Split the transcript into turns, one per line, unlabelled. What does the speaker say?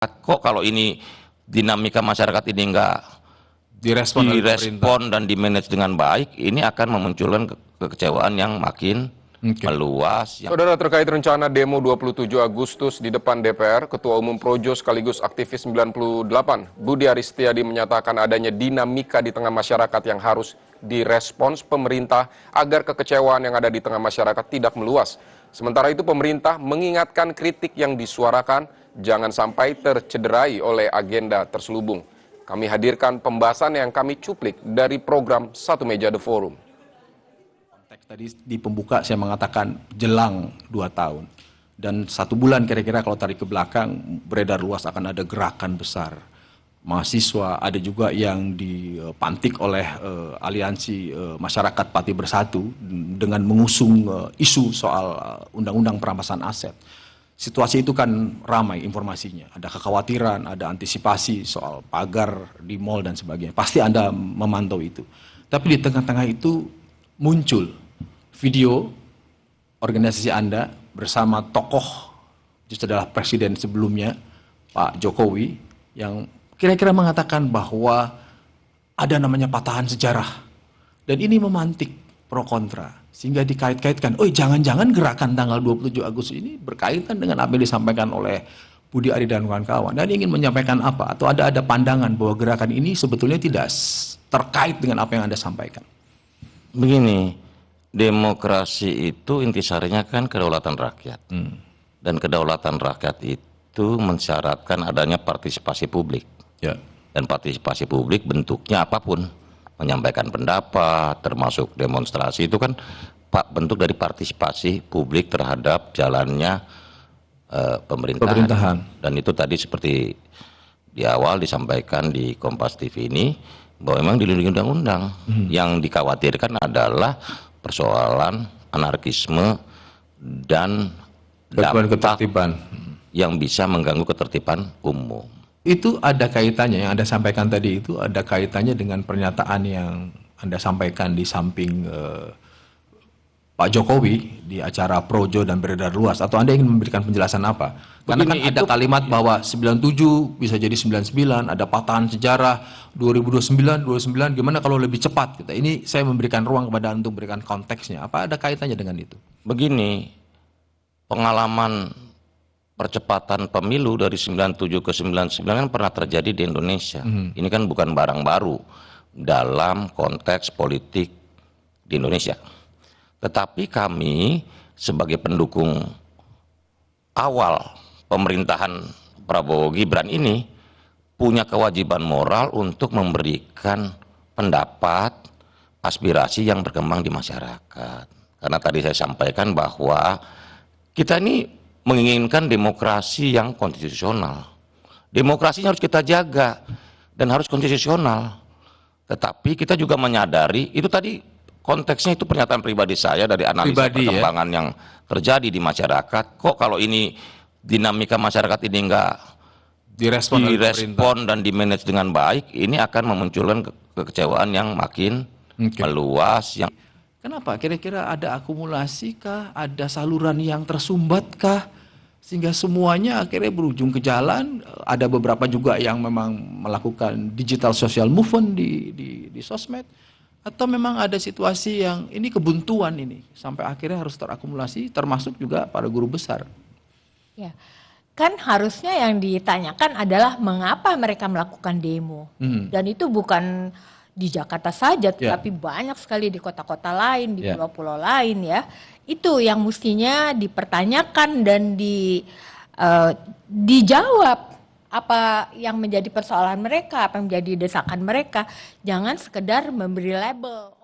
Kok kalau ini dinamika masyarakat ini nggak direspon dan dimanage dengan baik, ini akan memunculkan kekecewaan yang makin meluas.
Saudara, terkait rencana demo 27 Agustus di depan DPR, Ketua Umum Projo sekaligus aktivis 98, Budi Aristiadi menyatakan adanya dinamika di tengah masyarakat yang harus direspons pemerintah agar kekecewaan yang ada di tengah masyarakat tidak meluas. Sementara itu pemerintah mengingatkan kritik yang disuarakan jangan sampai tercederai oleh agenda terselubung. Kami hadirkan pembahasan yang kami cuplik dari program Satu Meja The Forum.
Konteks tadi di pembuka saya mengatakan jelang 2 tahun. Dan 1 bulan kira-kira kalau tarik ke belakang beredar luas akan ada gerakan besar. Mahasiswa, ada juga yang dipantik oleh aliansi masyarakat Pati Bersatu dengan mengusung isu soal undang-undang perampasan aset. Situasi itu kan ramai informasinya, ada kekhawatiran, ada antisipasi soal pagar di mal dan sebagainya. Pasti Anda memantau itu. Tapi di tengah-tengah itu muncul video organisasi Anda bersama tokoh, justru adalah presiden sebelumnya, Pak Jokowi, yang kira-kira mengatakan bahwa ada namanya patahan sejarah. Dan ini memantik pro kontra. Sehingga dikait-kaitkan, oh jangan-jangan gerakan tanggal 27 Agustus ini berkaitan dengan apa yang disampaikan oleh Budi Ari dan kawan-kawan. Dan ingin menyampaikan apa? Atau ada pandangan bahwa gerakan ini sebetulnya tidak terkait dengan apa yang Anda sampaikan?
Begini, demokrasi itu intisarinya kan kedaulatan rakyat. Dan kedaulatan rakyat itu mensyaratkan adanya partisipasi publik.
Ya.
Dan partisipasi publik bentuknya apapun. Menyampaikan pendapat, termasuk demonstrasi, itu kan bentuk dari partisipasi publik terhadap jalannya pemerintahan. Dan itu tadi seperti di awal disampaikan di Kompas TV ini, bahwa memang dilindungi undang-undang. Yang dikhawatirkan adalah persoalan anarkisme dan dampak yang bisa mengganggu ketertiban umum.
Itu ada kaitannya, yang Anda sampaikan tadi itu ada kaitannya dengan pernyataan yang Anda sampaikan di samping Pak Jokowi di acara Projo dan beredar luas, atau Anda ingin memberikan penjelasan apa? Karena kan ada kalimat bahwa 97 bisa jadi 99, ada patahan sejarah 2029, gimana kalau lebih cepat? Ini saya memberikan ruang kepada Anda untuk memberikan konteksnya. Apa ada kaitannya dengan itu?
Begini, pengalaman percepatan pemilu dari 97 ke 99 kan pernah terjadi di Indonesia. Ini kan bukan barang baru dalam konteks politik di Indonesia. Tetapi kami sebagai pendukung awal pemerintahan Prabowo Gibran ini punya kewajiban moral untuk memberikan pendapat, aspirasi yang berkembang di masyarakat. Karena tadi saya sampaikan bahwa kita ini menginginkan demokrasi yang konstitusional. Demokrasinya harus kita jaga dan harus konstitusional. Tetapi kita juga menyadari, itu tadi konteksnya itu pernyataan pribadi saya dari analisa perkembangan yang terjadi di masyarakat. Kok kalau ini dinamika masyarakat ini nggak direspon dan dimanage dengan baik, ini akan memunculkan kekecewaan yang makin meluas.
Kenapa? Kira-kira ada akumulasi kah? Ada saluran yang tersumbat kah? Sehingga semuanya akhirnya berujung ke jalan. Ada beberapa juga yang memang melakukan digital social movement di sosmed. Atau memang ada situasi yang ini kebuntuan ini. Sampai akhirnya harus terakumulasi, termasuk juga para guru besar.
Ya, kan harusnya yang ditanyakan adalah mengapa mereka melakukan demo. Dan itu bukan di Jakarta saja, tapi banyak sekali di kota-kota lain, di pulau-pulau lain ya. Itu yang mestinya dipertanyakan dan dijawab apa yang menjadi persoalan mereka, apa yang menjadi desakan mereka. Jangan sekedar memberi label.